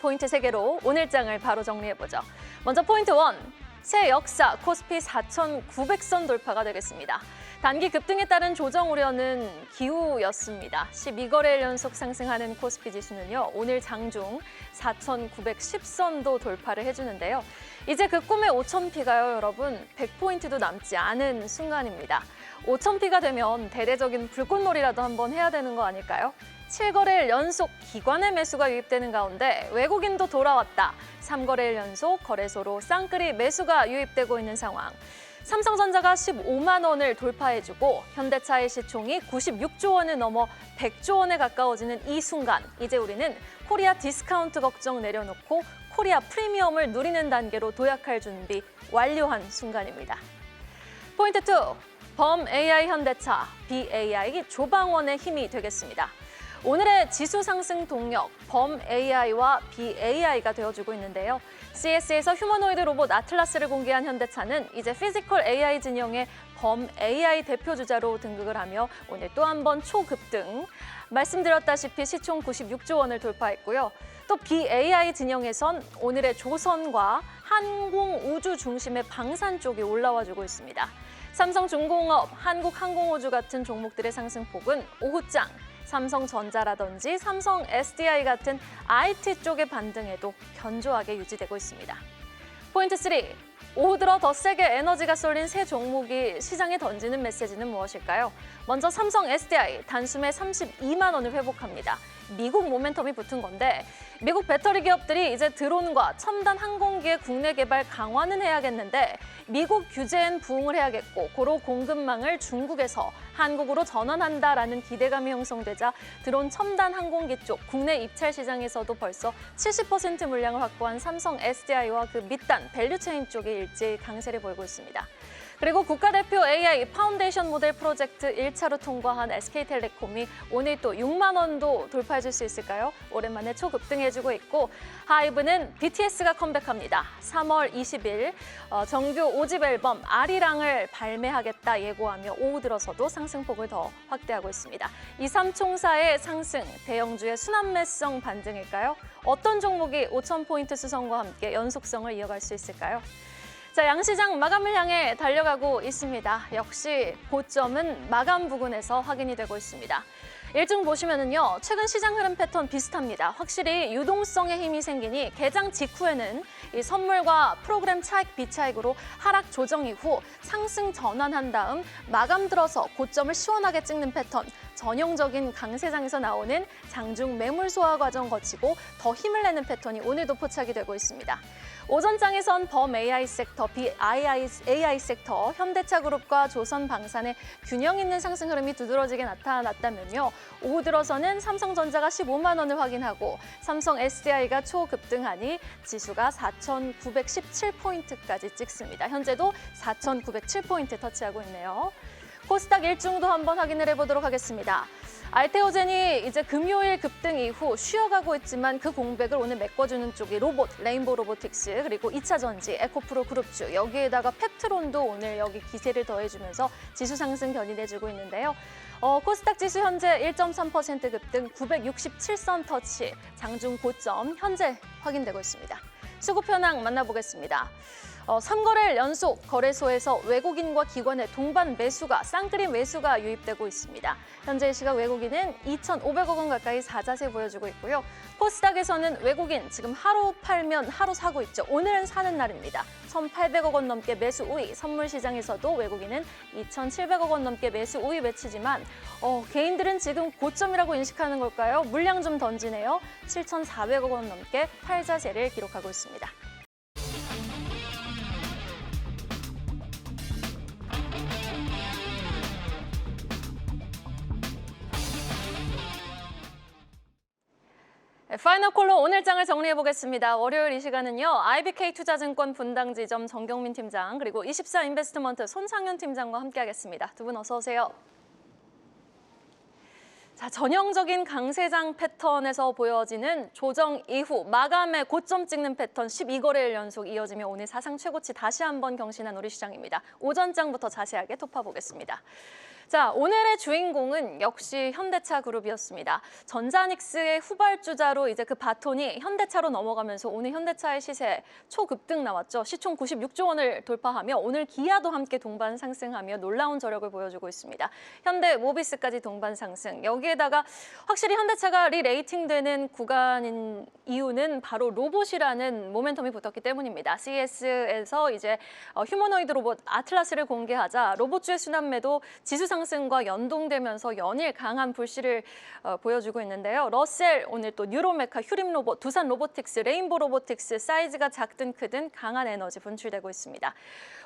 포인트 3개로 오늘 장을 바로 정리해보죠. 먼저 포인트 1, 새 역사 코스피 4,900선 돌파가 되겠습니다. 단기 급등에 따른 조정 우려는 기우였습니다. 12거래일 연속 상승하는 코스피 지수는요, 오늘 장중 4,910선도 돌파를 해주는데요. 이제 그 꿈의 5,000P가요, 여러분, 100포인트도 남지 않은 순간입니다. 5,000P가 되면 대대적인 불꽃놀이라도 한번 해야 되는 거 아닐까요? 7거래일 연속 기관의 매수가 유입되는 가운데 외국인도 돌아왔다. 3거래일 연속 거래소로 쌍끌이 매수가 유입되고 있는 상황. 삼성전자가 15만 원을 돌파해주고 현대차의 시총이 96조 원을 넘어 100조 원에 가까워지는 이 순간, 이제 우리는 코리아 디스카운트 걱정 내려놓고 코리아 프리미엄을 누리는 단계로 도약할 준비 완료한 순간입니다. 포인트 2, 범 AI 현대차, BAI 조방원의 힘이 되겠습니다. 오늘의 지수 상승 동력, 범 AI와 BAI가 되어주고 있는데요. CS에서 휴머노이드 로봇 아틀라스를 공개한 현대차는 이제 피지컬 AI 진영의 범 AI 대표 주자로 등극을 하며 오늘 또 한 번 초급등. 말씀드렸다시피 시총 96조 원을 돌파했고요. 또 BAI 진영에선 오늘의 조선과 항공우주 중심의 방산 쪽이 올라와주고 있습니다. 삼성중공업, 한국항공우주 같은 종목들의 상승폭은 오후장, 삼성전자라든지 삼성 SDI 같은 IT 쪽의 반등에도 견조하게 유지되고 있습니다. 포인트 3, 오후 들어 더 세게 에너지가 쏠린 새 종목이 시장에 던지는 메시지는 무엇일까요? 먼저 삼성 SDI 단숨에 32만 원을 회복합니다. 미국 모멘텀이 붙은 건데 미국 배터리 기업들이 이제 드론과 첨단 항공기의 국내 개발 강화는 해야겠는데 미국 규제엔 부응을 해야겠고 고로 공급망을 중국에서 한국으로 전환한다라는 기대감이 형성되자 드론 첨단 항공기 쪽 국내 입찰 시장에서도 벌써 70% 물량을 확보한 삼성 SDI와 그 밑단 밸류체인 쪽이 일제히 강세를 보이고 있습니다. 그리고 국가대표 AI 파운데이션 모델 프로젝트 1차로 통과한 SK텔레콤이 오늘 또 6만 원도 돌파해줄 수 있을까요? 오랜만에 초급등해주고 있고 하이브는 BTS가 컴백합니다. 3월 20일 정규 5집 앨범 아리랑을 발매하겠다 예고하며 오후 들어서도 상승폭을 더 확대하고 있습니다. 이 3총사의 상승, 대형주의 순환매성 반등일까요? 어떤 종목이 5,000포인트 수성과 함께 연속성을 이어갈 수 있을까요? 자, 양시장 마감을 향해 달려가고 있습니다. 역시 고점은 마감 부근에서 확인이 되고 있습니다. 일중 보시면은요, 최근 시장 흐름 패턴 비슷합니다. 확실히 유동성의 힘이 생기니 개장 직후에는 이 선물과 프로그램 차익 비차익으로 하락 조정 이후 상승 전환한 다음 마감 들어서 고점을 시원하게 찍는 패턴, 전형적인 강세장에서 나오는 장중 매물 소화 과정 거치고 더 힘을 내는 패턴이 오늘도 포착이 되고 있습니다. 오전장에선 범 AI 섹터, BAI 섹터, 현대차 그룹과 조선 방산의 균형 있는 상승 흐름이 두드러지게 나타났다면요. 오후 들어서는 삼성전자가 15만 원을 확인하고 삼성 SDI가 초급등하니 지수가 4,917포인트까지 찍습니다. 현재도 4,907포인트 터치하고 있네요. 코스닥 일중도 한번 확인을 해보도록 하겠습니다. 알테오젠이 이제 금요일 급등 이후 쉬어가고 있지만 그 공백을 오늘 메꿔주는 쪽이 로봇, 레인보우 로보틱스, 그리고 2차전지, 에코프로 그룹주, 여기에다가 팩트론도 오늘 여기 기세를 더해주면서 지수 상승 견인해주고 있는데요. 코스닥 지수 현재 1.3% 급등 967선 터치, 장중 고점 현재 확인되고 있습니다. 수급 현황 만나보겠습니다. 3거래일 연속 거래소에서 외국인과 기관의 동반 매수가, 쌍끌이 매수가 유입되고 있습니다. 현재 이 시각 외국인은 2,500억 원 가까이 사자세 보여주고 있고요. 코스닥에서는 외국인 지금 하루 팔면 하루 사고 있죠. 오늘은 사는 날입니다. 1,800억 원 넘게 매수 우위, 선물 시장에서도 외국인은 2,700억 원 넘게 매수 우위 매치지만 개인들은 지금 고점이라고 인식하는 걸까요? 물량 좀 던지네요. 7,400억 원 넘게 팔자세를 기록하고 있습니다. 파이널 콜로 오늘 장을 정리해보겠습니다. 월요일 이 시간은요. IBK투자증권 분당지점 정경민 팀장 그리고 24인베스트먼트 손상현 팀장과 함께하겠습니다. 두 분 어서 오세요. 자, 전형적인 강세장 패턴에서 보여지는 조정 이후 마감에 고점 찍는 패턴 12거래일 연속 이어지며 오늘 사상 최고치 다시 한번 경신한 우리 시장입니다. 오전장부터 자세하게 톱파보겠습니다. 자, 오늘의 주인공은 역시 현대차 그룹이었습니다. 전자닉스의 후발주자로 이제 그 바톤이 현대차로 넘어가면서 오늘 현대차의 시세 초급등 나왔죠. 시총 96조 원을 돌파하며 오늘 기아도 함께 동반 상승하며 놀라운 저력을 보여주고 있습니다. 현대 모비스까지 동반 상승. 여기에다가 확실히 현대차가 리레이팅되는 구간인 이유는 바로 로봇이라는 모멘텀이 붙었기 때문입니다. CES에서 이제 휴머노이드 로봇 아틀라스를 공개하자 로봇주의 순환매도 지수 상승과 연동되면서 연일 강한 불씨를 보여주고 있는데요. 러셀, 오늘 또 뉴로메카, 휴림 로봇, 두산 로보틱스, 레인보 로보틱스 사이즈가 작든 크든 강한 에너지 분출되고 있습니다.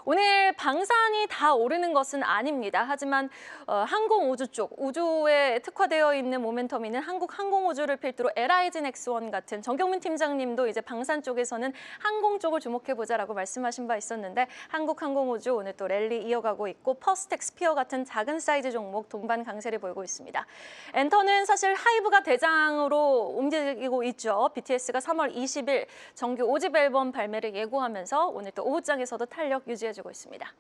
오늘 방산이 다 오르는 것은 아닙니다. 하지만 항공 우주 쪽, 우주에 특화되어 있는 모멘텀이 있는 한국 항공우주를 필두로 LIG 넥스원 같은 정경민 팀장님도 이제 방산 쪽에서는 항공 쪽을 주목해보자라고 말씀하신 바 있었는데 한국 항공우주 오늘 또 랠리 이어가고 있고 퍼스텍 스피어 같은 작은 사이즈 종목 동반 강세를 보이고 있습니다. 엔터는 사실 하이브가 대장으로 움직이고 있죠. BTS가 3월 20일 정규 5집 앨범 발매를 예고하면서 오늘 또 오후장에서도 탄력 유지해주고 있습니다.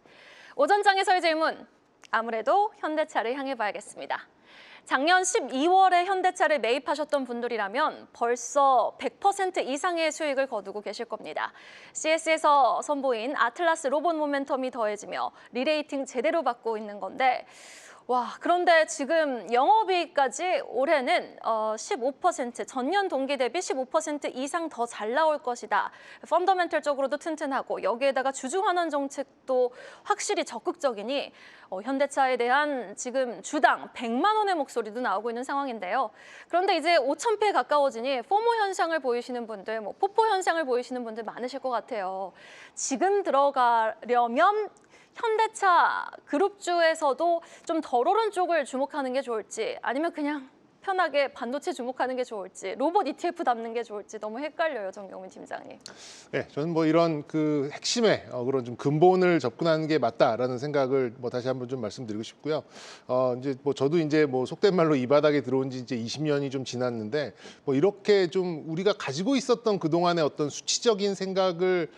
오전장에서의 질문, 아무래도 현대차를 향해 봐야겠습니다. 작년 12월에 현대차를 매입하셨던 분들이라면 벌써 100% 이상의 수익을 거두고 계실 겁니다. CS에서 선보인 아틀라스 로봇 모멘텀이 더해지며 리레이팅 제대로 받고 있는 건데 와, 그런데 지금 영업이익까지 올해는 15%, 전년 동기 대비 15% 이상 더 잘 나올 것이다. 펀더멘털적으로도 튼튼하고 여기에다가 주주 환원 정책도 확실히 적극적이니 현대차에 대한 지금 주당 100만 원의 목소리도 나오고 있는 상황인데요. 그런데 이제 5,000패에 가까워지니 포모 현상을 보이시는 분들, 포포 현상을 보이시는 분들 많으실 것 같아요. 지금 들어가려면 현대차 그룹주에서도 좀 덜 오른 쪽을 주목하는 게 좋을지 아니면 그냥 편하게 반도체 주목하는 게 좋을지 로봇 ETF 담는 게 좋을지 너무 헷갈려요, 정경민 팀장님. 네, 저는 뭐 이런 그 핵심의 그런 좀 근본을 접근하는 게 맞다라는 생각을 뭐 다시 한번 좀 말씀드리고 싶고요. 이제 뭐 저도 이제 뭐 속된 말로 이 바닥에 들어온 지 이제 20년이 좀 지났는데 뭐 이렇게 좀 우리가 가지고 있었던 그동안의 어떤 수치적인 생각을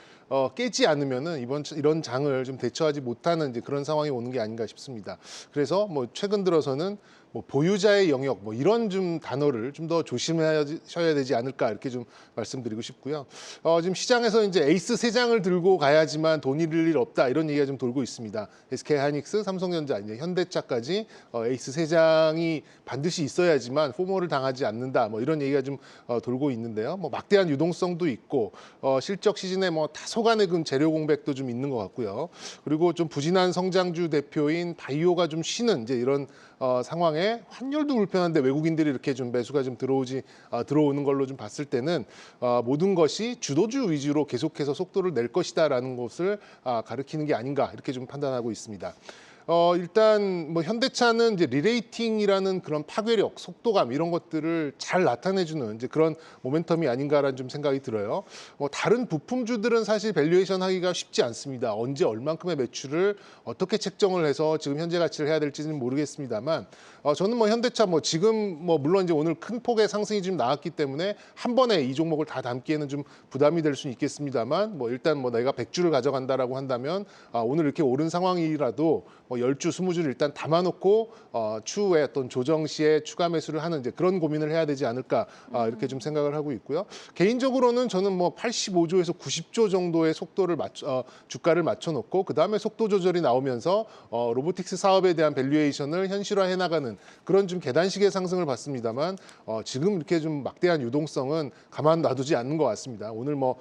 깨지 않으면은 이런 장을 좀 대처하지 못하는 이제 그런 상황이 오는 게 아닌가 싶습니다. 그래서 뭐 최근 들어서는 뭐 보유자의 영역 뭐 이런 좀 단어를 좀 더 조심하셔야 되지 않을까 이렇게 좀 말씀드리고 싶고요. 지금 시장에서 이제 에이스 세 장을 들고 가야지만 돈 잃을 일 없다 이런 얘기가 좀 돌고 있습니다. SK하이닉스, 삼성전자, 이제 현대차까지 에이스 세 장이 반드시 있어야지만 포모를 당하지 않는다 뭐 이런 얘기가 좀 돌고 있는데요. 뭐 막대한 유동성도 있고 실적 시즌에 뭐 다소간의 그 재료 공백도 좀 있는 것 같고요. 그리고 좀 부진한 성장주 대표인 바이오가 좀 쉬는 이제 이런 상황에 환율도 불편한데 외국인들이 이렇게 좀 매수가 좀 들어오는 걸로 좀 봤을 때는 모든 것이 주도주 위주로 계속해서 속도를 낼 것이다라는 것을 가리키는 게 아닌가 이렇게 좀 판단하고 있습니다. 일단 뭐 현대차는 이제 리레이팅이라는 그런 파괴력, 속도감 이런 것들을 잘 나타내주는 이제 그런 모멘텀이 아닌가라는 좀 생각이 들어요. 다른 부품주들은 사실 밸류에이션 하기가 쉽지 않습니다. 언제 얼만큼의 매출을 어떻게 책정을 해서 지금 현재 가치를 해야 될지는 모르겠습니다만 저는 뭐 현대차 뭐 지금 뭐 물론 이제 오늘 큰 폭의 상승이 좀 나왔기 때문에 한 번에 이 종목을 다 담기에는 좀 부담이 될 수는 있겠습니다만 뭐 일단 뭐 내가 100주를 가져간다라고 한다면 오늘 이렇게 오른 상황이라도 뭐 10주, 20주를 일단 담아놓고 추후에 어떤 조정 시에 추가 매수를 하는 이제 그런 고민을 해야 되지 않을까 이렇게 좀 생각을 하고 있고요. 개인적으로는 저는 뭐 85조에서 90조 정도의 속도를 주가를 맞춰놓고 그 다음에 속도 조절이 나오면서 로보틱스 사업에 대한 밸류에이션을 현실화해 나가는 그런 좀 계단식의 상승을 봤습니다만 지금 이렇게 좀 막대한 유동성은 가만 놔두지 않는 것 같습니다. 오늘 뭐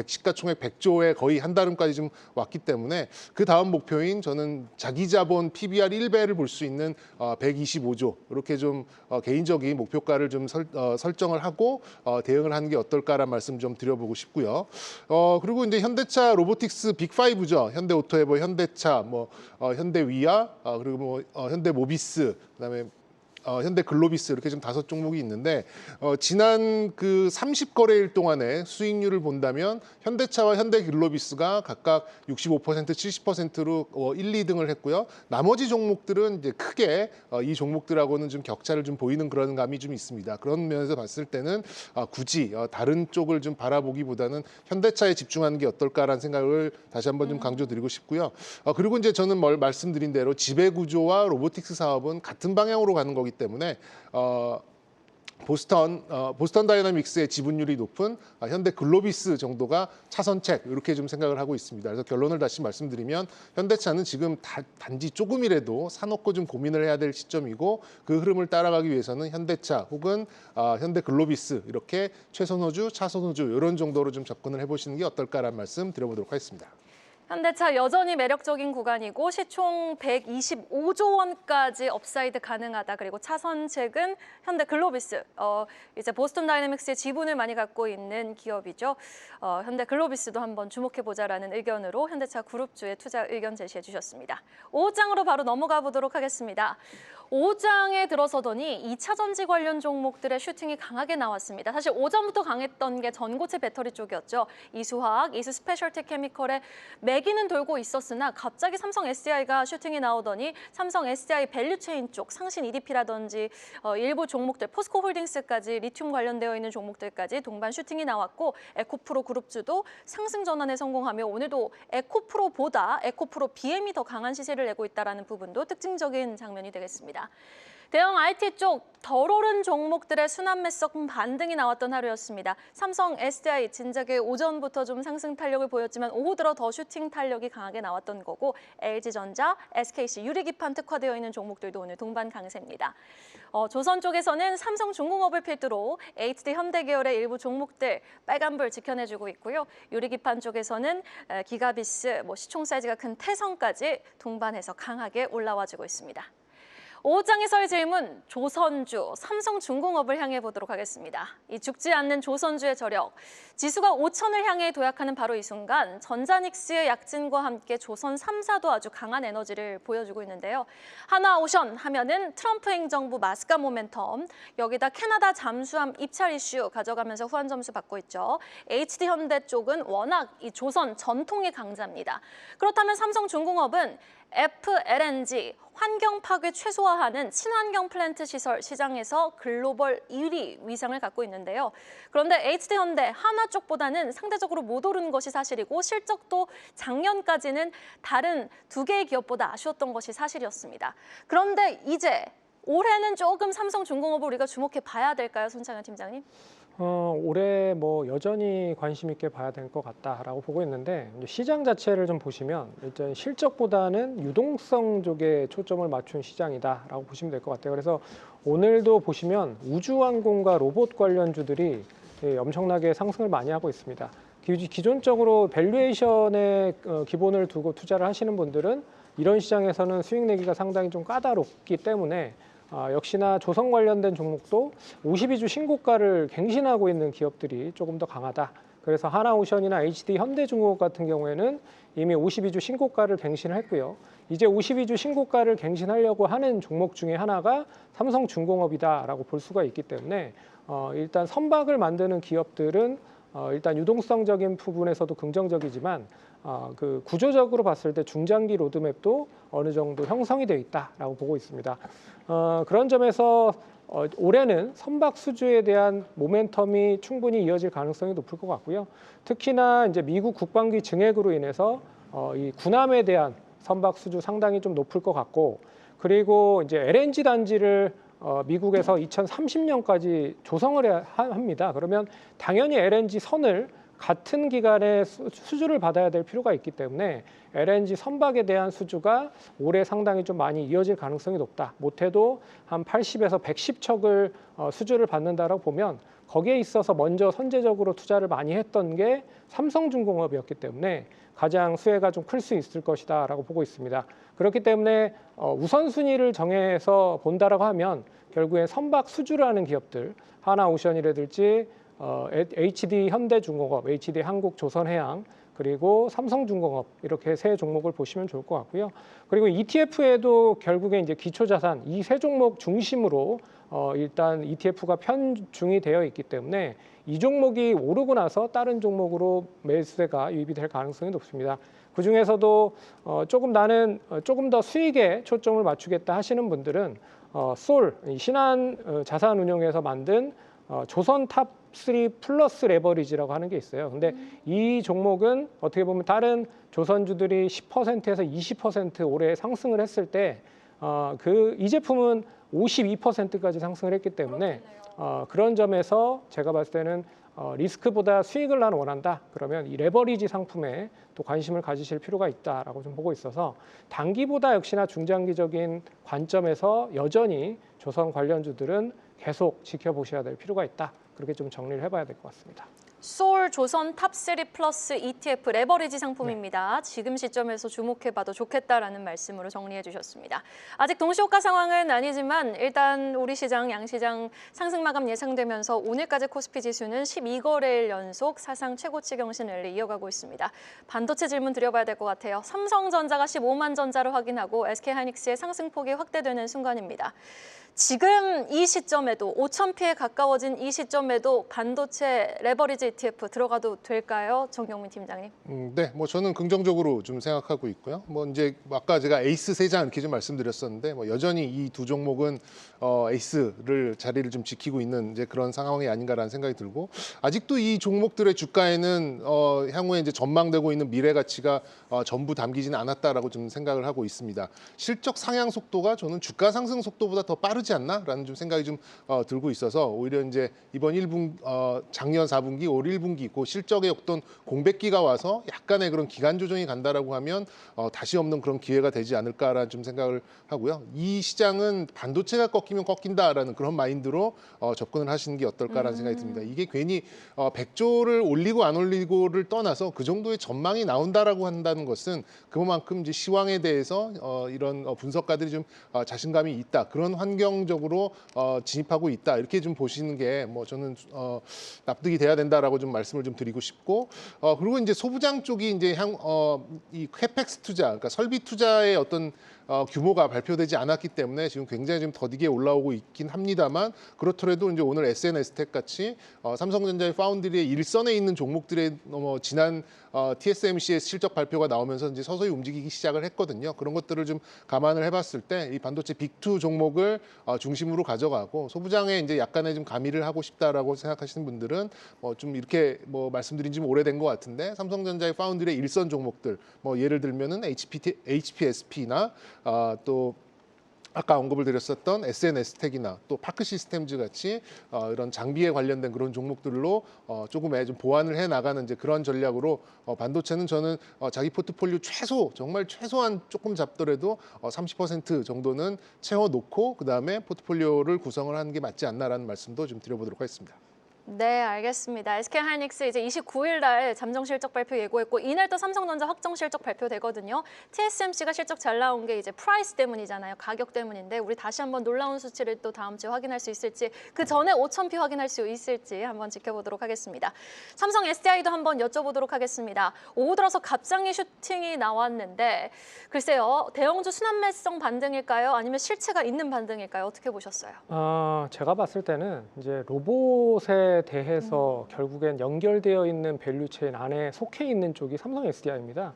시가총액 100조에 거의 한달음까지 좀 왔기 때문에 그 다음 목표인 저는 자기 자본 PBR 1배를 볼 수 있는 125조 이렇게 좀 개인적인 목표가를 좀 설정을 하고 대응을 하는 게 어떨까라는 말씀 좀 드려보고 싶고요. 그리고 이제 현대차 로보틱스 빅5죠. 현대오토에버, 현대차, 뭐 현대위아, 그리고 뭐 현대모비스, 그다음에 현대 글로비스 이렇게 좀 5종목이 있는데 지난 그 30거래일 동안의 수익률을 본다면 현대차와 현대 글로비스가 각각 65%, 70%로 1, 2등을 했고요. 나머지 종목들은 이제 크게 이 종목들하고는 좀 격차를 좀 보이는 그런 감이 좀 있습니다. 그런 면에서 봤을 때는 굳이 다른 쪽을 좀 바라보기보다는 현대차에 집중하는 게 어떨까라는 생각을 다시 한번 좀 강조드리고 싶고요. 그리고 이제 저는 말씀드린 대로 지배구조와 로보틱스 사업은 같은 방향으로 가는 거기 때문에 보스턴 다이나믹스의 지분율이 높은 현대 글로비스 정도가 차선책 이렇게 좀 생각을 하고 있습니다. 그래서 결론을 다시 말씀드리면 현대차는 지금 단지 조금이라도 사놓고 좀 고민을 해야 될 시점이고 그 흐름을 따라가기 위해서는 현대차 혹은 현대 글로비스 이렇게 최선호주, 차선호주 이런 정도로 좀 접근을 해보시는 게 어떨까라는 말씀 드려보도록 하겠습니다. 현대차 여전히 매력적인 구간이고 시총 125조 원까지 업사이드 가능하다. 그리고 차선책은 현대 글로비스, 이제 보스턴 다이내믹스의 지분을 많이 갖고 있는 기업이죠. 현대 글로비스도 한번 주목해보자라는 의견으로 현대차 그룹주의 투자 의견 제시해 주셨습니다. 5장으로 바로 넘어가 보도록 하겠습니다. 5장에 들어서더니 2차 전지 관련 종목들의 슈팅이 강하게 나왔습니다. 사실 오전부터 강했던 게 전고체 배터리 쪽이었죠. 이수화학, 이수 스페셜티 케미컬의 매기는 돌고 있었으나 갑자기 삼성 SDI가 슈팅이 나오더니 삼성 SDI 밸류체인 쪽 상신 EDP라든지 일부 종목들 포스코 홀딩스까지 리튬 관련되어 있는 종목들까지 동반 슈팅이 나왔고 에코프로 그룹주도 상승 전환에 성공하며 오늘도 에코프로보다 에코프로 BM이 더 강한 시세를 내고 있다는 부분도 특징적인 장면이 되겠습니다. 대형 IT 쪽 덜 오른 종목들의 순환 매석 반등이 나왔던 하루였습니다. 삼성 SDI 진작에 오전부터 좀 상승 탄력을 보였지만 오후 들어 더 슈팅 탄력이 강하게 나왔던 거고 LG전자, SKC, 유리기판 특화되어 있는 종목들도 오늘 동반 강세입니다. 조선 쪽에서는 삼성중공업을 필두로 HD 현대 계열의 일부 종목들 빨간불 지켜내주고 있고요. 유리기판 쪽에서는 기가비스, 시총 사이즈가 큰 태성까지 동반해서 강하게 올라와주고 있습니다. 5장에서의 질문, 조선주, 삼성중공업을 향해 보도록 하겠습니다. 이 죽지 않는 조선주의 저력, 지수가 5천을 향해 도약하는 바로 이 순간 전자닉스의 약진과 함께 조선 3사도 아주 강한 에너지를 보여주고 있는데요. 하나오션 하면은 트럼프 행정부 마스카 모멘텀, 여기다 캐나다 잠수함 입찰 이슈 가져가면서 후한 점수 받고 있죠. HD현대 쪽은 워낙 이 조선 전통의 강자입니다. 그렇다면 삼성중공업은 FLNG, 환경 파괴 최소화하는 친환경 플랜트 시설 시장에서 글로벌 1위 위상을 갖고 있는데요. 그런데 HD현대, 하나 쪽보다는 상대적으로 못 오른 것이 사실이고 실적도 작년까지는 다른 두 개의 기업보다 아쉬웠던 것이 사실이었습니다. 그런데 이제 올해는 조금 삼성중공업을 우리가 주목해 봐야 될까요, 손창현 팀장님? 올해 여전히 관심 있게 봐야 될 것 같다라고 보고 있는데 시장 자체를 좀 보시면 일단 실적보다는 유동성 쪽에 초점을 맞춘 시장이다라고 보시면 될 것 같아요. 그래서 오늘도 보시면 우주항공과 로봇 관련주들이 엄청나게 상승을 많이 하고 있습니다. 기존적으로 밸류에이션에 기본을 두고 투자를 하시는 분들은 이런 시장에서는 수익 내기가 상당히 좀 까다롭기 때문에 역시나 조선 관련된 종목도 52주 신고가를 갱신하고 있는 기업들이 조금 더 강하다. 그래서 하나오션이나 HD 현대중공업 같은 경우에는 이미 52주 신고가를 갱신을 했고요. 이제 52주 신고가를 갱신하려고 하는 종목 중에 하나가 삼성중공업이다라고 볼 수가 있기 때문에 일단 선박을 만드는 기업들은 일단 유동성적인 부분에서도 긍정적이지만 그 구조적으로 봤을 때 중장기 로드맵도 어느 정도 형성이 되어 있다라고 보고 있습니다. 그런 점에서 올해는 선박 수주에 대한 모멘텀이 충분히 이어질 가능성이 높을 것 같고요. 특히나 이제 미국 국방비 증액으로 인해서 이 군함에 대한 선박 수주 상당히 좀 높을 것 같고, 그리고 이제 LNG 단지를 미국에서 2030년까지 조성을 합니다. 그러면 당연히 LNG 선을 같은 기간에 수주를 받아야 될 필요가 있기 때문에 LNG 선박에 대한 수주가 올해 상당히 좀 많이 이어질 가능성이 높다. 못해도 한 80에서 110척을 수주를 받는다라고 보면 거기에 있어서 먼저 선제적으로 투자를 많이 했던 게 삼성중공업이었기 때문에 가장 수혜가 좀 클 수 있을 것이다라고 보고 있습니다. 그렇기 때문에 우선순위를 정해서 본다라고 하면 결국에 선박 수주를 하는 기업들, 하나오션이라든지 HD 현대중공업, HD 한국조선해양, 그리고 삼성중공업 이렇게 세 종목을 보시면 좋을 것 같고요. 그리고 ETF에도 결국에 이제 기초자산 이 세 종목 중심으로 일단 ETF가 편중이 되어 있기 때문에 이 종목이 오르고 나서 다른 종목으로 매수세가 유입이 될 가능성이 높습니다. 그 중에서도 나는 조금 더 수익에 초점을 맞추겠다 하시는 분들은 신한 자산운용에서 만든 조선 탑3 플러스 레버리지라고 하는 게 있어요. 근데 이 종목은 어떻게 보면 다른 조선주들이 10%에서 20% 올해 상승을 했을 때 이 제품은 52%까지 상승을 했기 때문에 그런 점에서 제가 봤을 때는 리스크보다 수익을 나는 원한다. 그러면 이 레버리지 상품에 또 관심을 가지실 필요가 있다라고 좀 보고 있어서 단기보다 역시나 중장기적인 관점에서 여전히 조선 관련주들은 계속 지켜보셔야 될 필요가 있다. 그렇게 좀 정리를 해봐야 될 것 같습니다. 소울 조선 탑3 플러스 ETF 레버리지 상품입니다. 지금 시점에서 주목해봐도 좋겠다라는 말씀으로 정리해 주셨습니다. 아직 동시호가 상황은 아니지만 일단 우리 시장, 양시장 상승 마감 예상되면서 오늘까지 코스피 지수는 12거래일 연속 사상 최고치 경신 랠리 이어가고 있습니다. 반도체 질문 드려봐야 될 것 같아요. 삼성전자가 15만 전자를 확인하고 SK하이닉스의 상승폭이 확대되는 순간입니다. 지금 이 시점에도 5,000피에 가까워진 이 시점에도 반도체 레버리지 ETF 들어가도 될까요? 정경민 팀장님. 네, 뭐 저는 긍정적으로 좀 생각하고 있고요. 뭐 이제 아까 제가 에이스 세 장 이렇게 좀 말씀드렸었는데 뭐 여전히 이 두 종목은 에이스를 자리를 좀 지키고 있는 이제 그런 상황이 아닌가라는 생각이 들고 아직도 이 종목들의 주가에는 향후에 이제 전망되고 있는 미래 가치가 전부 담기지는 않았다라고 좀 생각을 하고 있습니다. 실적 상향 속도가 저는 주가 상승 속도보다 더 빠르지 않나라는 좀 생각이 좀 들고 있어서 오히려 이제 이번 1분기 작년 4분기 올 1분기 그 실적의 어떤 공백기가 와서 약간의 그런 기간 조정이 간다라고 하면 다시 없는 그런 기회가 되지 않을까라는 좀 생각을 하고요. 이 시장은 반도체가 꺾이면 꺾인다라는 그런 마인드로 접근을 하시는 게 어떨까라는 생각이 듭니다. 이게 괜히 100조를 올리고 안 올리고를 떠나서 그 정도의 전망이 나온다라고 한다는 것은 그만큼 이제 시황에 대해서 이런 분석가들이 좀 자신감이 있다. 그런 환경적으로 진입하고 있다. 이렇게 좀 보시는 게 뭐 저는 납득이 돼야 된다라고 좀 말씀을 좀 드리고 싶고 그리고 이제 소부장 쪽이 이제 이 캐펙스 투자, 그러니까 설비 투자의 어떤 규모가 발표되지 않았기 때문에 지금 굉장히 좀 더디게 올라오고 있긴 합니다만 그렇더라도 이제 오늘 SNS텍 같이 삼성전자의 파운드리의 일선에 있는 종목들의 지난 TSMC의 실적 발표가 나오면서 이제 서서히 움직이기 시작을 했거든요. 그런 것들을 좀 감안을 해봤을 때 이 반도체 빅2 종목을 중심으로 가져가고 소부장에 이제 약간의 좀 가미를 하고 싶다라고 생각하시는 분들은 좀 이렇게 뭐 말씀드린 지 오래된 것 같은데 삼성전자의 파운드리의 일선 종목들 뭐 예를 들면은 HPSP나 또 아까 언급을 드렸었던 SNS텍이나 또 파크 시스템즈 같이 이런 장비에 관련된 그런 종목들로 조금의 좀 보완을 해 나가는 이제 그런 전략으로 반도체는 저는 자기 포트폴리오 정말 최소한 조금 잡더라도 30% 정도는 채워 놓고 그다음에 포트폴리오를 구성을 하는 게 맞지 않나라는 말씀도 좀 드려보도록 하겠습니다. 네, 알겠습니다. SK하이닉스 이제 29일 날 잠정 실적 발표 예고했고 이날 또 삼성전자 확정 실적 발표되거든요. TSMC가 실적 잘 나온 게 이제 프라이스 때문이잖아요. 가격 때문인데 우리 다시 한번 놀라운 수치를 또 다음 주에 확인할 수 있을지 그 전에 5,000피 확인할 수 있을지 한번 지켜보도록 하겠습니다. 삼성 SDI도 한번 여쭤보도록 하겠습니다. 오후 들어서 갑자기 슈팅이 나왔는데 글쎄요. 대형주 순환매성 반등일까요? 아니면 실체가 있는 반등일까요? 어떻게 보셨어요? 제가 봤을 때는 이제 로봇에 대해서 결국엔 연결되어 있는 밸류체인 안에 속해 있는 쪽이 삼성 SDI입니다.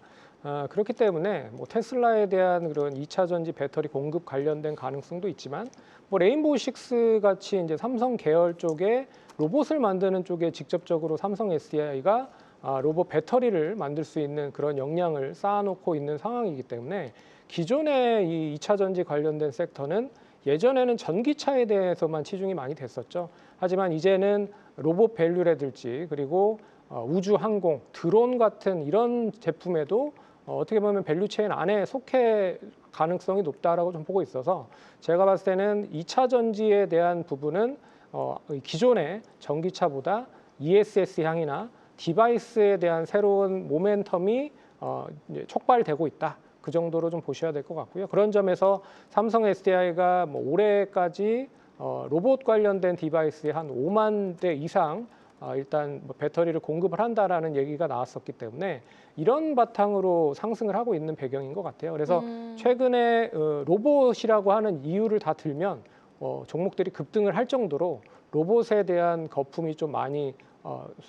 그렇기 때문에 뭐 테슬라에 대한 그런 2차 전지 배터리 공급 관련된 가능성도 있지만 뭐 레인보우 6 같이 이제 삼성 계열 쪽에 로봇을 만드는 쪽에 직접적으로 삼성 SDI가 로봇 배터리를 만들 수 있는 그런 역량을 쌓아놓고 있는 상황이기 때문에 기존의 이 2차 전지 관련된 섹터는 예전에는 전기차에 대해서만 치중이 많이 됐었죠. 하지만 이제는 로봇 밸류라든지 그리고 우주 항공, 드론 같은 이런 제품에도 어떻게 보면 밸류체인 안에 속해 가능성이 높다라고 좀 보고 있어서 제가 봤을 때는 2차 전지에 대한 부분은 기존의 전기차보다 ESS 향이나 디바이스에 대한 새로운 모멘텀이 촉발되고 있다. 그 정도로 좀 보셔야 될 것 같고요. 그런 점에서 삼성 SDI가 뭐 올해까지 로봇 관련된 디바이스에 한 5만 대 이상 일단 뭐 배터리를 공급을 한다라는 얘기가 나왔었기 때문에 이런 바탕으로 상승을 하고 있는 배경인 것 같아요. 그래서 최근에 로봇이라고 하는 이유를 다 들면 종목들이 급등을 할 정도로 로봇에 대한 거품이 좀 많이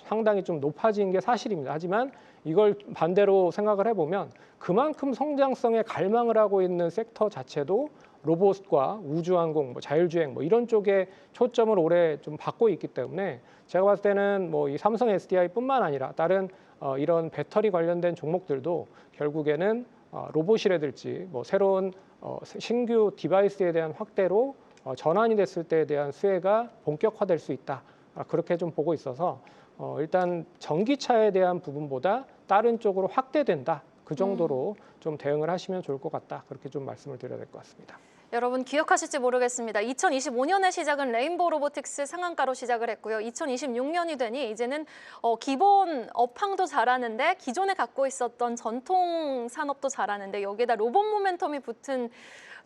상당히 좀 높아진 게 사실입니다. 하지만 이걸 반대로 생각을 해보면 그만큼 성장성에 갈망을 하고 있는 섹터 자체도 로봇과 우주항공, 뭐 자율주행 뭐 이런 쪽에 초점을 올해 좀 받고 있기 때문에 제가 봤을 때는 뭐 이 삼성 SDI뿐만 아니라 다른 이런 배터리 관련된 종목들도 결국에는 로봇이라든지 뭐 새로운 신규 디바이스에 대한 확대로 전환이 됐을 때에 대한 수혜가 본격화될 수 있다. 그렇게 좀 보고 있어서 일단 전기차에 대한 부분보다 다른 쪽으로 확대된다. 그 정도로 좀 대응을 하시면 좋을 것 같다. 그렇게 좀 말씀을 드려야 될 것 같습니다. 여러분 기억하실지 모르겠습니다. 2025년의 시작은 레인보우 로보틱스 상한가로 시작을 했고요. 2026년이 되니 이제는 기본 업황도 잘하는데 기존에 갖고 있었던 전통 산업도 잘하는데 여기에다 로봇 모멘텀이 붙은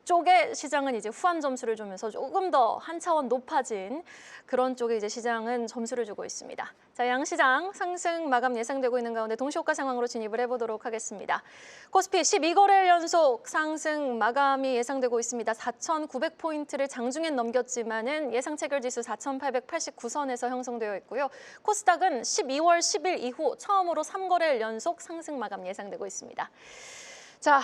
쪽의 시장은 이제 후한 점수를 주면서 조금 더 한 차원 높아진 그런 쪽에 이제 시장은 점수를 주고 있습니다. 자, 양시장 상승 마감 예상되고 있는 가운데 동시호가 상황으로 진입을 해보도록 하겠습니다. 코스피 12거래일 연속 상승 마감이 예상되고 있습니다. 4,900포인트를 장중엔 넘겼지만은 예상 체결지수 4,889선에서 형성되어 있고요. 코스닥은 12월 10일 이후 처음으로 3거래일 연속 상승 마감 예상되고 있습니다. 자,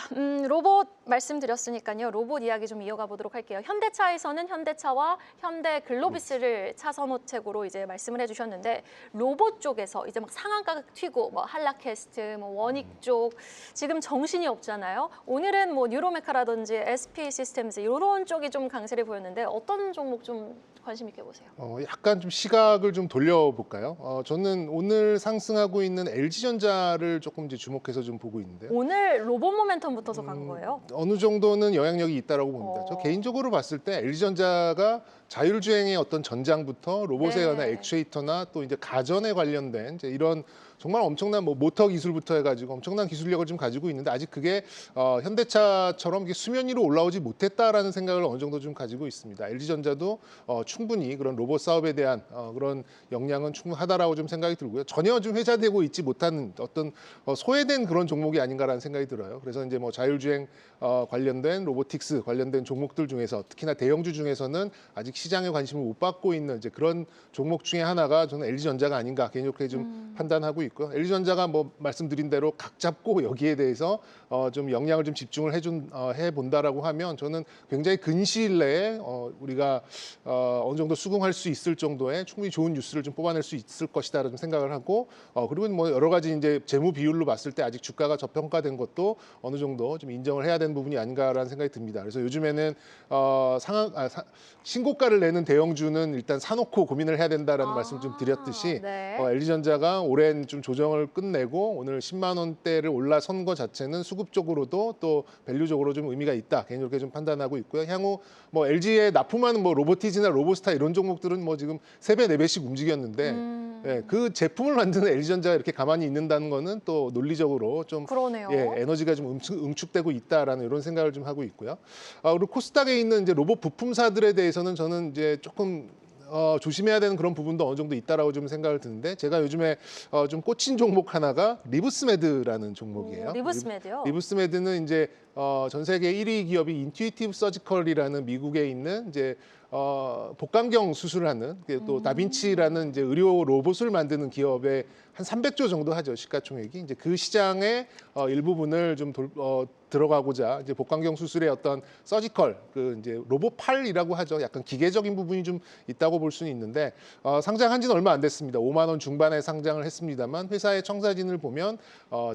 로봇 말씀드렸으니까요. 로봇 이야기 좀 이어가 보도록 할게요. 현대차에서는 현대차와 현대글로비스를 차선호책으로 이제 말씀을 해주셨는데 로봇 쪽에서 이제 막 상한가가 튀고 뭐 한라캐스트, 뭐 원익 쪽 지금 정신이 없잖아요. 오늘은 뭐 뉴로메카라든지 SP 시스템즈 이런 쪽이 좀 강세를 보였는데 어떤 종목 좀 관심 있게 보세요? 약간 좀 시각을 좀 돌려볼까요? 저는 오늘 상승하고 있는 LG전자를 조금 이제 주목해서 좀 보고 있는데요. 오늘 로봇 모멘텀 붙어서 간 거예요? 어느 정도는 영향력이 있다라고 봅니다. 저 개인적으로 봤을 때 LG전자가 자율주행의 어떤 전장부터 로봇에 관한 액추에이터나 또 이제 가전에 관련된 이제 이런 정말 엄청난 뭐 모터 기술부터 해가지고 엄청난 기술력을 좀 가지고 있는데 아직 그게 현대차처럼 이게 수면 위로 올라오지 못했다라는 생각을 어느 정도 좀 가지고 있습니다. LG전자도 충분히 그런 로봇 사업에 대한 그런 역량은 충분하다라고 좀 생각이 들고요. 전혀 좀 회자되고 있지 못한 어떤 소외된 그런 종목이 아닌가라는 생각이 들어요. 그래서 이제 뭐 자율주행 관련된 로보틱스 관련된 종목들 중에서 특히나 대형주 중에서는 아직 시장에 관심을 못 받고 있는 이제 그런 종목 중에 하나가 저는 LG전자가 아닌가 개인적으로 좀 판단하고 있고요. LG전자가 뭐 말씀드린 대로 각 잡고 여기에 대해서 좀 역량을 좀 집중을 해 본다라고 하면 저는 굉장히 근시일 내에 우리가 어느 정도 수긍할 수 있을 정도의 충분히 좋은 뉴스를 좀 뽑아낼 수 있을 것이다라는 생각을 하고 그리고 뭐 여러 가지 이제 재무 비율로 봤을 때 아직 주가가 저평가된 것도 어느 정도 좀 인정을 해야 되는 부분이 아닌가라는 생각이 듭니다. 그래서 요즘에는 신고가를 내는 대형주는 일단 사놓고 고민을 해야 된다라는 말씀 좀 드렸듯이 LG전자가 오랜 좀 조정을 끝내고 오늘 10만 원대를 올라선 것 자체는 수급적으로도 또 밸류적으로 좀 의미가 있다 개인적으로 좀 판단하고 있고요. 향후 뭐 LG에 납품하는 뭐 로보티즈나 로보스타 이런 종목들은 뭐 지금 3배, 4배씩 움직였는데 그 제품을 만드는 LG전자가 이렇게 가만히 있는다는 거는 또 논리적으로 좀 에너지가 좀 응축되고 있다라는 이런 생각을 좀 하고 있고요. 그리고 코스닥에 있는 이제 로봇 부품사들에 대해서는 저는 이제 조금 조심해야 되는 그런 부분도 어느 정도 있다라고 좀 생각을 드는데 제가 요즘에 좀 꽂힌 종목 하나가 리브스메드라는 종목이에요. 리브스메드요? 리브스메드는 이제 전 세계 1위 기업이 인투이티브 서지컬이라는 미국에 있는 이제 복강경 수술을 하는 또 다빈치라는 이제 의료 로봇을 만드는 기업의 한 300조 정도 하죠 시가총액이 이제 그 시장의 일부분을 좀 들어가고자 이제 복강경 수술의 어떤 서지컬 그 이제 로봇팔이라고 하죠. 약간 기계적인 부분이 좀 있다고 볼 수는 있는데 상장한 지는 얼마 안 됐습니다. 5만 원 중반에 상장을 했습니다만 회사의 청사진을 보면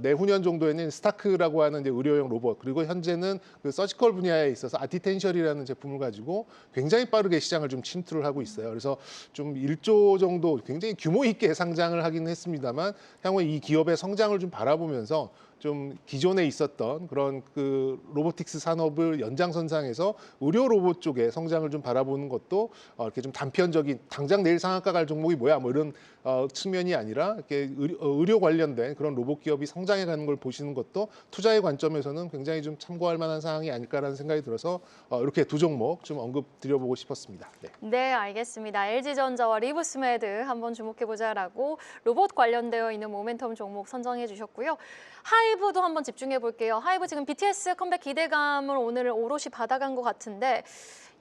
내후년 정도에는 스타크라고 하는 이제 의료용 로봇 그리고 현재는 그 서지컬 분야에 있어서 아티텐셜이라는 제품을 가지고 굉장히 빠르게 시장을 좀 침투를 하고 있어요. 그래서 좀 1조 정도 굉장히 규모 있게 상장을 하긴 했습니다만 향후 이 기업의 성장을 좀 바라보면서 좀 기존에 있었던 그런 그 로보틱스 산업을 연장선상에서 의료 로봇 쪽의 성장을 좀 바라보는 것도 이렇게 좀 단편적인 당장 내일 상한가 갈 종목이 뭐야 뭐 이런 측면이 아니라 이렇게 의료 관련된 그런 로봇 기업이 성장해가는 걸 보시는 것도 투자의 관점에서는 굉장히 좀 참고할 만한 사항이 아닐까라는 생각이 들어서 이렇게 두 종목 좀 언급 드려보고 싶었습니다. 네. 네, 알겠습니다. LG전자와 리브스메드 한번 주목해보자라고 로봇 관련되어 있는 모멘텀 종목 선정해 주셨고요. 하이브도 한번 집중해 볼게요. 하이브 지금 BTS 컴백 기대감을 오늘 오롯이 받아간 것 같은데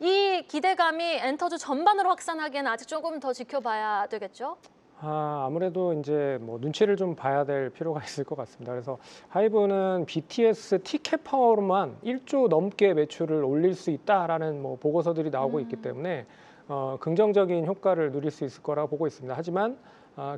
이 기대감이 엔터주 전반으로 확산하기에는 아직 조금 더 지켜봐야 되겠죠? 아무래도 이제 뭐 눈치를 좀 봐야 될 필요가 있을 것 같습니다. 그래서 하이브는 BTS 티켓 파워로만 1조 넘게 매출을 올릴 수 있다라는 뭐 보고서들이 나오고 있기 때문에 긍정적인 효과를 누릴 수 있을 거라고 보고 있습니다. 하지만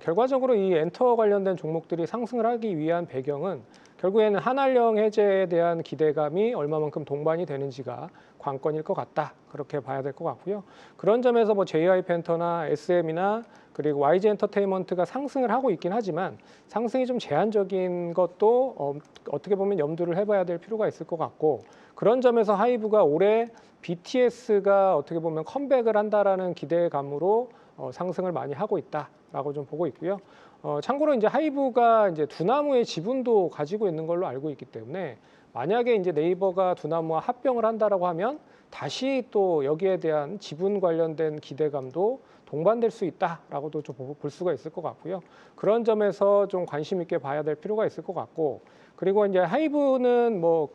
결과적으로 이 엔터 관련된 종목들이 상승을 하기 위한 배경은 결국에는 한알령 해제에 대한 기대감이 얼마만큼 동반이 되는지가 관건일 것 같다. 그렇게 봐야 될 것 같고요. 그런 점에서 뭐 JI 펜터나 SM이나 그리고 YG 엔터테인먼트가 상승을 하고 있긴 하지만 상승이 좀 제한적인 것도 어떻게 보면 염두를 해봐야 될 필요가 있을 것 같고 그런 점에서 하이브가 올해 BTS가 어떻게 보면 컴백을 한다라는 기대감으로 상승을 많이 하고 있다라고 좀 보고 있고요. 참고로 이제 하이브가 이제 두나무의 지분도 가지고 있는 걸로 알고 있기 때문에 만약에 이제 네이버가 두나무와 합병을 한다라고 하면 다시 또 여기에 대한 지분 관련된 기대감도 동반될 수 있다라고도 좀 볼 수가 있을 것 같고요. 그런 점에서 좀 관심 있게 봐야 될 필요가 있을 것 같고 그리고 이제 하이브는 뭐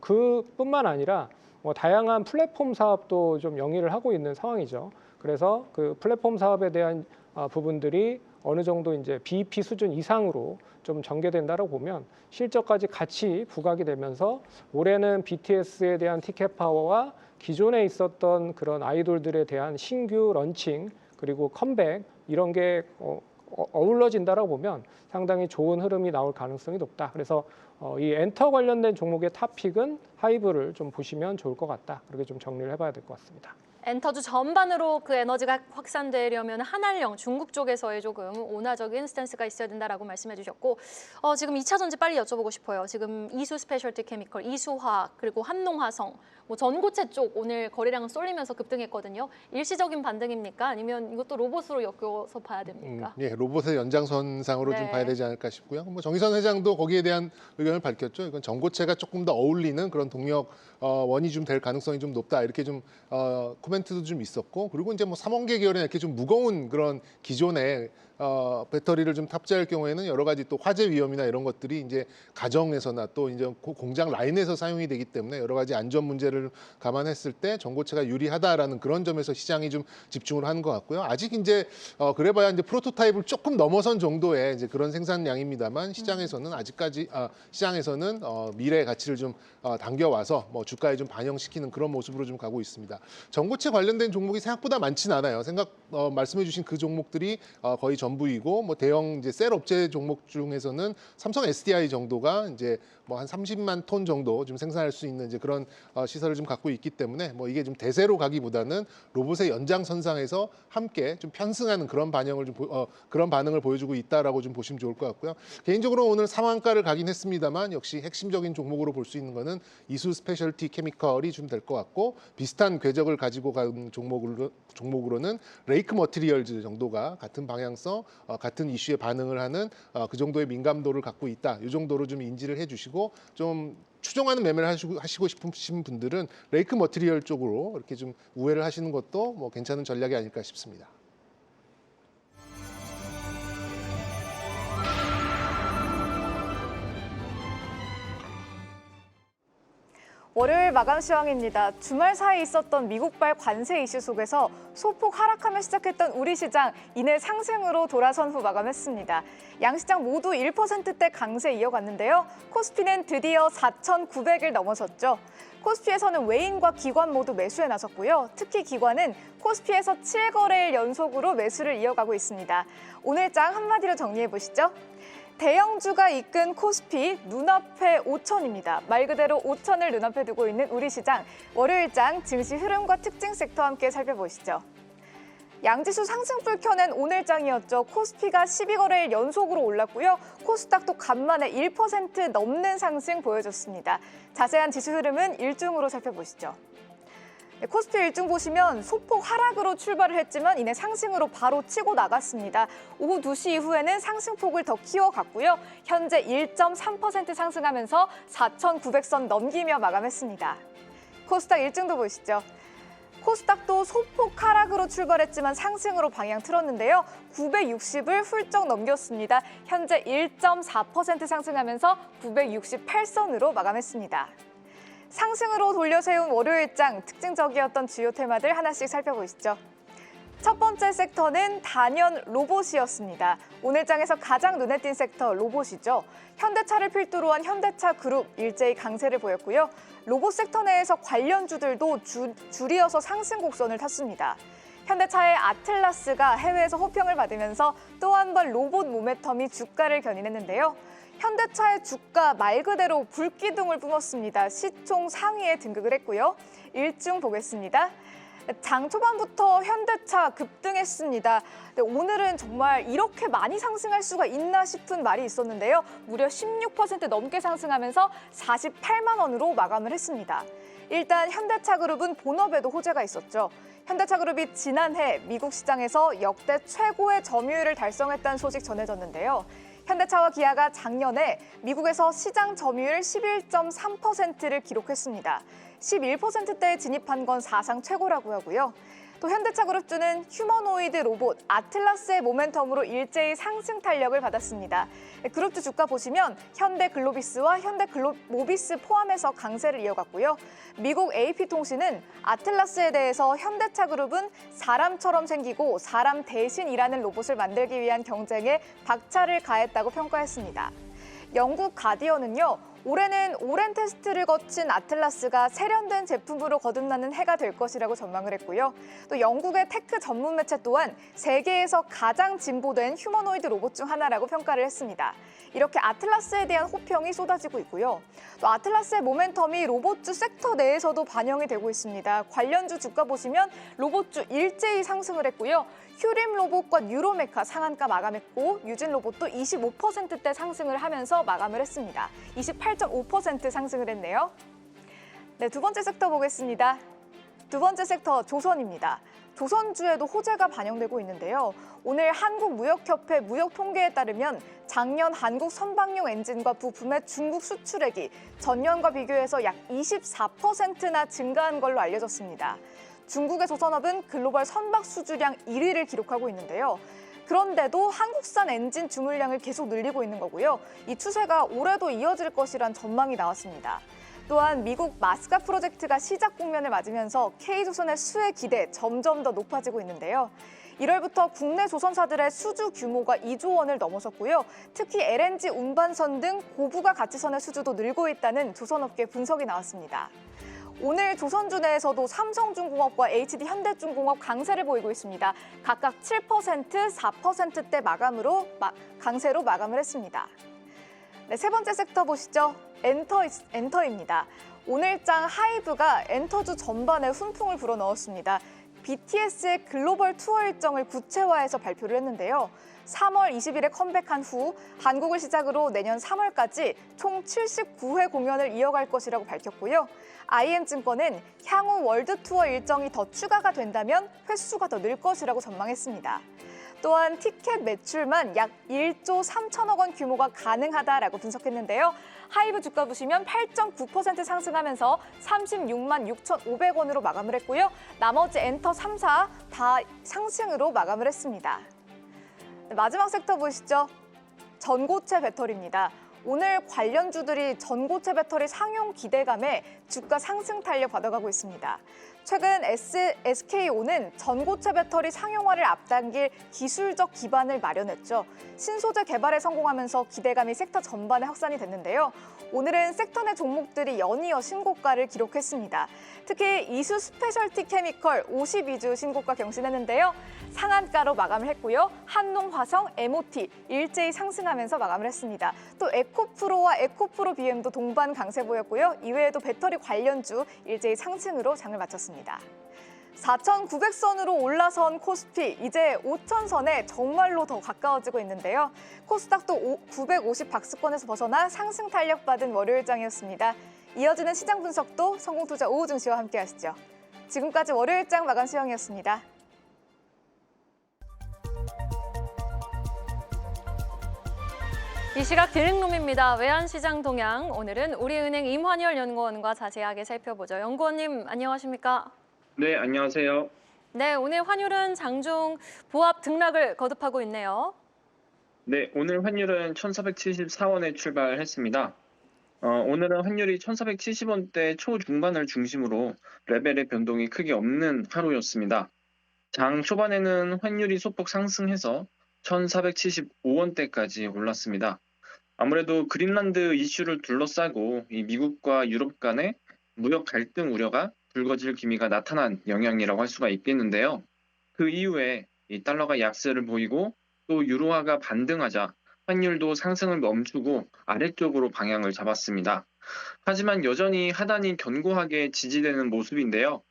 그뿐만 아니라 뭐 다양한 플랫폼 사업도 좀 영위를 하고 있는 상황이죠. 그래서 그 플랫폼 사업에 대한 부분들이 어느 정도 이제 BEP 수준 이상으로 좀 전개된다고 보면 실적까지 같이 부각이 되면서 올해는 BTS에 대한 티켓 파워와 기존에 있었던 그런 아이돌들에 대한 신규 런칭 그리고 컴백 이런 게 어우러진다라고 보면 상당히 좋은 흐름이 나올 가능성이 높다. 그래서 이 엔터 관련된 종목의 탑픽은 하이브를 좀 보시면 좋을 것 같다. 그렇게 좀 정리를 해봐야 될 것 같습니다. 엔터주 전반으로 그 에너지가 확산되려면 한알령 중국 쪽에서의 조금 온화적인 스탠스가 있어야 된다라고 말씀해 주셨고 지금 2차 전지 빨리 여쭤보고 싶어요. 지금 이수 스페셜티 케미컬, 이수화학 그리고 한농화성 뭐 전고체 쪽 오늘 거래량은 쏠리면서 급등했거든요. 일시적인 반등입니까? 아니면 이것도 로봇으로 엮여서 봐야 됩니까? 예, 로봇의 연장선상으로 좀 네. 봐야 되지 않을까 싶고요. 뭐 정의선 회장도 거기에 대한 의견을 밝혔죠. 이건 전고체가 조금 더 어울리는 그런 동력 원이 좀 될 가능성이 좀 높다. 이렇게 좀 코멘트도 좀 있었고 그리고 이제 뭐 삼원계 계열에 이렇게 좀 무거운 그런 기존의 배터리를 좀 탑재할 경우에는 여러 가지 또 화재 위험이나 이런 것들이 이제 가정에서나 또 이제 공장 라인에서 사용이 되기 때문에 여러 가지 안전 문제를 감안했을 때 전고체가 유리하다라는 그런 점에서 시장이 좀 집중을 하는 것 같고요. 아직 이제 그래봐야 이제 프로토타입을 조금 넘어선 정도의 이제 그런 생산량입니다만 시장에서는 아직까지 시장에서는 미래의 가치를 좀 당겨와서 뭐 주가에 좀 반영시키는 그런 모습으로 좀 가고 있습니다. 전고체 관련된 종목이 생각보다 많지는 않아요. 말씀해주신 그 종목들이 거의 전부이고 뭐 대형 이제 셀 업체 종목 중에서는 삼성 SDI 정도가 이제 뭐 한 30만 톤 정도 좀 생산할 수 있는 이제 그런 시설을 좀 갖고 있기 때문에 뭐 이게 좀 대세로 가기보다는 로봇의 연장선상에서 함께 좀 편승하는 그런 그런 반응을 보여주고 있다라고 좀 보시면 좋을 것 같고요. 개인적으로 오늘 상한가를 가긴 했습니다만 역시 핵심적인 종목으로 볼 수 있는 거는 이수 스페셜티 케미컬이 좀 될 것 같고 비슷한 궤적을 가지고 간 종목으로는 레이크 머티리얼즈 정도가 같은 방향성, 같은 이슈에 반응을 하는 그 정도의 민감도를 갖고 있다. 이 정도로 좀 인지를 해주시고 좀 추종하는 매매를 하시고 싶으신 분들은 레이크 머티리얼 쪽으로 이렇게 좀 우회를 하시는 것도 뭐 괜찮은 전략이 아닐까 싶습니다. 월요일 마감 시황입니다. 주말 사이 있었던 미국발 관세 이슈 속에서 소폭 하락하며 시작했던 우리 시장 이내 상승으로 돌아선 후 마감했습니다. 양시장 모두 1%대 강세 이어갔는데요. 코스피는 드디어 4,900을 넘어섰죠. 코스피에서는 외인과 기관 모두 매수에 나섰고요. 특히 기관은 코스피에서 7거래일 연속으로 매수를 이어가고 있습니다. 오늘 장 한마디로 정리해 보시죠. 대형주가 이끈 코스피 눈앞에 5천입니다. 말 그대로 5천을 눈앞에 두고 있는 우리 시장 월요일장 증시 흐름과 특징 섹터와 함께 살펴보시죠. 양지수 상승불 켜낸 오늘장이었죠. 코스피가 12거래일 연속으로 올랐고요. 코스닥도 간만에 1% 넘는 상승 보여줬습니다. 자세한 지수 흐름은 일중으로 살펴보시죠. 네, 코스피 일중 보시면 소폭 하락으로 출발을 했지만 이내 상승으로 바로 치고 나갔습니다. 오후 2시 이후에는 상승폭을 더 키워갔고요. 현재 1.3% 상승하면서 4,900선 넘기며 마감했습니다. 코스닥 일중도 보시죠. 코스닥도 소폭 하락으로 출발했지만 상승으로 방향 틀었는데요. 960을 훌쩍 넘겼습니다. 현재 1.4% 상승하면서 968선으로 마감했습니다. 상승으로 돌려세운 월요일장 특징적이었던 주요 테마들 하나씩 살펴보시죠. 첫 번째 섹터는 단연 로봇이었습니다. 오늘 장에서 가장 눈에 띈 섹터 로봇이죠. 현대차를 필두로 한 현대차 그룹 일제히 강세를 보였고요. 로봇 섹터 내에서 관련주들도 줄이어서 상승 곡선을 탔습니다. 현대차의 아틀라스가 해외에서 호평을 받으면서 또 한 번 로봇 모멘텀이 주가를 견인했는데요. 현대차의 주가 말 그대로 불기둥을 뿜었습니다. 시총 상위에 등극을 했고요. 일중 보겠습니다. 장 초반부터 현대차 급등했습니다. 오늘은 정말 이렇게 많이 상승할 수가 있나 싶은 말이 있었는데요. 무려 16% 넘게 상승하면서 48만 원으로 마감을 했습니다. 일단 현대차 그룹은 본업에도 호재가 있었죠. 현대차 그룹이 지난해 미국 시장에서 역대 최고의 점유율을 달성했다는 소식 전해졌는데요. 현대차와 기아가 작년에 미국에서 시장 점유율 11.3%를 기록했습니다. 11%대에 진입한 건 사상 최고라고 하고요. 또 현대차 그룹주는 휴머노이드 로봇 아틀라스의 모멘텀으로 일제히 상승 탄력을 받았습니다. 그룹주 주가 보시면 현대글로비스와 현대모비스 포함해서 강세를 이어갔고요. 미국 AP통신은 아틀라스에 대해서 현대차 그룹은 사람처럼 생기고 사람 대신 일하는 로봇을 만들기 위한 경쟁에 박차를 가했다고 평가했습니다. 영국 가디언은요. 올해는 오랜 테스트를 거친 아틀라스가 세련된 제품으로 거듭나는 해가 될 것이라고 전망을 했고요. 또 영국의 테크 전문 매체 또한 세계에서 가장 진보된 휴머노이드 로봇 중 하나라고 평가를 했습니다. 이렇게 아틀라스에 대한 호평이 쏟아지고 있고요. 또 아틀라스의 모멘텀이 로봇주 섹터 내에서도 반영이 되고 있습니다. 관련주 주가 보시면 로봇주 일제히 상승을 했고요. 휴림 로봇과 뉴로메카 상한가 마감했고 유진 로봇도 25%대 상승을 하면서 마감을 했습니다. 28.5% 상승을 했네요. 네, 두 번째 섹터 보겠습니다. 두 번째 섹터 조선입니다. 조선주에도 호재가 반영되고 있는데요. 오늘 한국무역협회 무역 통계에 따르면 작년 한국 선박용 엔진과 부품의 중국 수출액이 전년과 비교해서 약 24%나 증가한 걸로 알려졌습니다. 중국의 조선업은 글로벌 선박 수주량 1위를 기록하고 있는데요. 그런데도 한국산 엔진 주물량을 계속 늘리고 있는 거고요. 이 추세가 올해도 이어질 것이란 전망이 나왔습니다. 또한 미국 마스카 프로젝트가 시작 국면을 맞으면서 K조선의 수혜 기대 점점 더 높아지고 있는데요. 1월부터 국내 조선사들의 수주 규모가 2조 원을 넘어섰고요. 특히 LNG 운반선 등 고부가 가치선의 수주도 늘고 있다는 조선업계 분석이 나왔습니다. 오늘 조선주 내에서도 삼성중공업과 HD현대중공업 강세를 보이고 있습니다. 각각 7%, 4%대 강세로 마감을 했습니다. 네, 세 번째 섹터 보시죠. 엔터입니다. 오늘장 하이브가 엔터주 전반에 훈풍을 불어넣었습니다. BTS의 글로벌 투어 일정을 구체화해서 발표를 했는데요. 3월 20일에 컴백한 후 한국을 시작으로 내년 3월까지 총 79회 공연을 이어갈 것이라고 밝혔고요. IM증권은 향후 월드 투어 일정이 더 추가가 된다면 횟수가 더 늘 것이라고 전망했습니다. 또한 티켓 매출만 약 1조 3천억 원 규모가 가능하다라고 분석했는데요. 하이브 주가 보시면 8.9% 상승하면서 36만 6,500원으로 마감을 했고요. 나머지 엔터 3사 다 상승으로 마감을 했습니다. 마지막 섹터 보시죠. 전고체 배터리입니다. 오늘 관련주들이 전고체 배터리 상용 기대감에 주가 상승 탄력 받아가고 있습니다. 최근 SK온은 전고체 배터리 상용화를 앞당길 기술적 기반을 마련했죠. 신소재 개발에 성공하면서 기대감이 섹터 전반에 확산이 됐는데요. 오늘은 섹터 내 종목들이 연이어 신고가를 기록했습니다. 특히 이수 스페셜티 케미컬 52주 신고가 경신했는데요. 상한가로 마감을 했고요. 한농화성, MOT 일제히 상승하면서 마감을 했습니다. 또 에코프로와 에코프로 BM도 동반 강세 보였고요. 이외에도 배터리 관련주 일제히 상승으로 장을 마쳤습니다. 4,900선으로 올라선 코스피, 이제 5,000선에 정말로 더 가까워지고 있는데요. 코스닥도 950 박스권에서 벗어나 상승 탄력받은 월요일장이었습니다. 이어지는 시장 분석도 성공투자 오후 증시와 함께 하시죠. 지금까지 월요일장 마감 시황이었습니다. 이 시각 딜링룸입니다. 외환시장 동향. 오늘은 우리은행 임환열 연구원과 자세하게 살펴보죠. 연구원님 안녕하십니까? 네, 안녕하세요. 네, 오늘 환율은 장중 보합 등락을 거듭하고 있네요. 네, 오늘 환율은 1,474원에 출발했습니다. 오늘은 환율이 1,470원대 초중반을 중심으로 레벨의 변동이 크게 없는 하루였습니다. 장 초반에는 환율이 소폭 상승해서 1,475원대까지 올랐습니다. 아무래도 그린란드 이슈를 둘러싸고 이 미국과 유럽 간의 무역 갈등 우려가 불거질 기미가 나타난 영향이라고 할 수가 있겠는데요. 그 이후에 이 달러가 약세를 보이고 또 유로화가 반등하자 환율도 상승을 멈추고 아래쪽으로 방향을 잡았습니다. 하지만 여전히 하단이 견고하게 지지되는 모습인데요.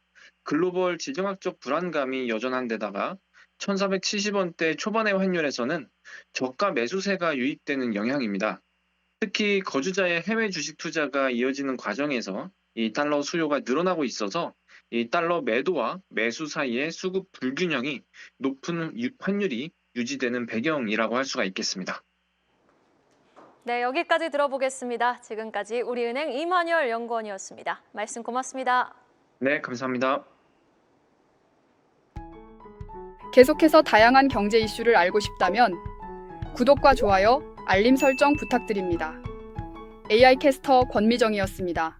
글로벌 지정학적 불안감이 여전한 데다가 1,470원대 초반의 환율에서는 저가 매수세가 유입되는 영향입니다. 특히 거주자의 해외 주식 투자가 이어지는 과정에서 이 달러 수요가 늘어나고 있어서 이 달러 매도와 매수 사이의 수급 불균형이 높은 환율이 유지되는 배경이라고 할 수가 있겠습니다. 네, 여기까지 들어보겠습니다. 지금까지 우리은행 임환열 연구원이었습니다. 말씀 고맙습니다. 네, 감사합니다. 계속해서 다양한 경제 이슈를 알고 싶다면 구독과 좋아요, 알림 설정 부탁드립니다. AI 캐스터 권미정이었습니다.